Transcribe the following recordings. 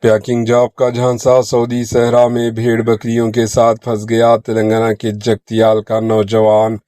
Packing job का झांसा, Saudi सहरा में भेड़ बकरियों के साथ फंस गया तेलंगाना के जगतियाल का नौजवान।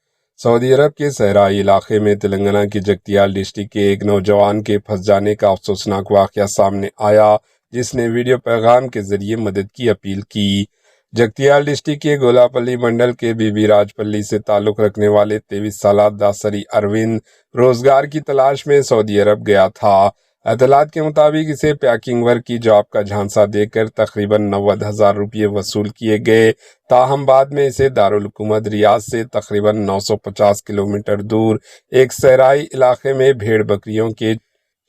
सऊदी अरब के सहराई इलाके में तेलंगाना के जगतियाल डिस्ट्रिक्ट के एक नौजवान के फंस जाने का अफसोसनाक वाकया सामने आया, जिसने वीडियो पैगाम के जरिए मदद की अपील की। जगतियाल डिस्ट्रिक्ट के गोलापल्ली मंडल के बीबी राजपल्ली से ताल्लुक रखने वाले 23 साल दासरी अरविंद रोजगार की तलाश में सऊदी अरब गया था। अतलात के मुताबिक इसे पैकिंग वर्क की जॉब का झांसा देकर तकरीबन 90,000 रुपये वसूल किए गए। ताहम बाद में इसे दारुल हुकूमत रियाद से तकरीबन 950 किलोमीटर दूर एक सहराई इलाके में भेड़ बकरियों के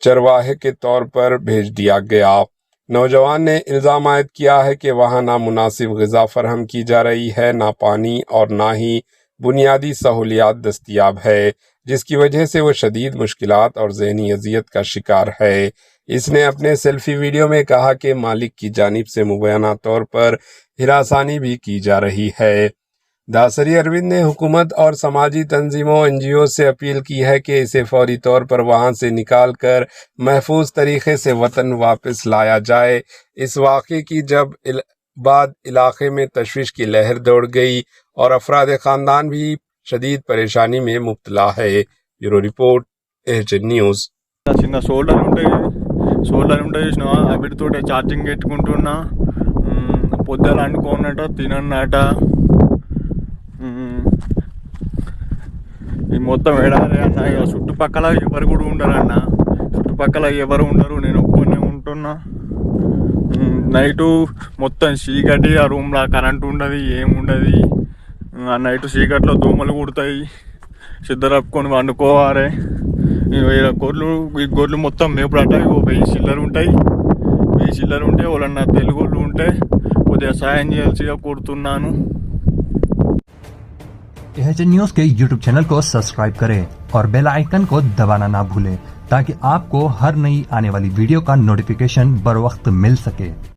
चरवाहे के तौर पर भेज दिया गया। नौजवान ने इल्जाम आयद किया है कि वहां ना मुनासिब ग़िज़ा फराहम की जा रही है, ना पानी और ना ही बुनियादी सहूलियात दस्तयाब है, जिसकी वजह से वो शदीद मुश्किलात और ज़हनी अज़ियत का शिकार है। इसने अपने सेल्फी वीडियो में कहा कि मालिक की जानिब से मुबैना तौर पर हिरासानी भी की जा रही है। दासरी अरविंद ने हुकूमत और समाजी तंजीमों NGO से अपील की है कि इसे फौरी तौर पर वहां से निकाल कर महफूज तरीके से वतन वापस लाया जाए। इस वाक़े की जब बाद इलाके में तशवीश की लहर दौड़ गई और अफराद ख़ानदान भी शदीद परेशानी में मुब्तला है। Bureau report AHN news. చిన్న సోల్డర్ ఉంటాయి చూసినావా, అవిటితో ఛార్జింగ్ పెట్టుకుంటున్నా. పొద్దున అనుకోనట తినన్నట. ఈ మొత్తం ఎడారి అన్న. ఇక చుట్టుపక్కల ఎవరు కూడా ఉండరన్న, చుట్టుపక్కల ఎవరు ఉండరు, నేను ఒక్కనే ఉంటున్నా. నైటు మొత్తం చీకటి, ఆ రూమ్లో కరెంట్ ఉండదు, ఏముండదు. ఆ నైటు చీకట్లో దోమలు కుడతాయి, సిద్ధరప్పుకొని వండుకోవాలి. ఈ గొర్రెలు మొత్తం మేపుడట 1000 చిల్లరు ఉంటాయి. 1000 చిల్లరు ఉంటే వాళ్ళన్న తెలుగోళ్ళు ఉంటే కొద్దిగా సాయం చేయాల్సిగా కోరుతున్నాను. AHN न्यूज़ के YouTube चैनल को सब्सक्राइब करें और बेल आइकन को दबाना ना भूलें ताकि आपको हर नई आने वाली वीडियो का नोटिफिकेशन बर वक्त मिल सके।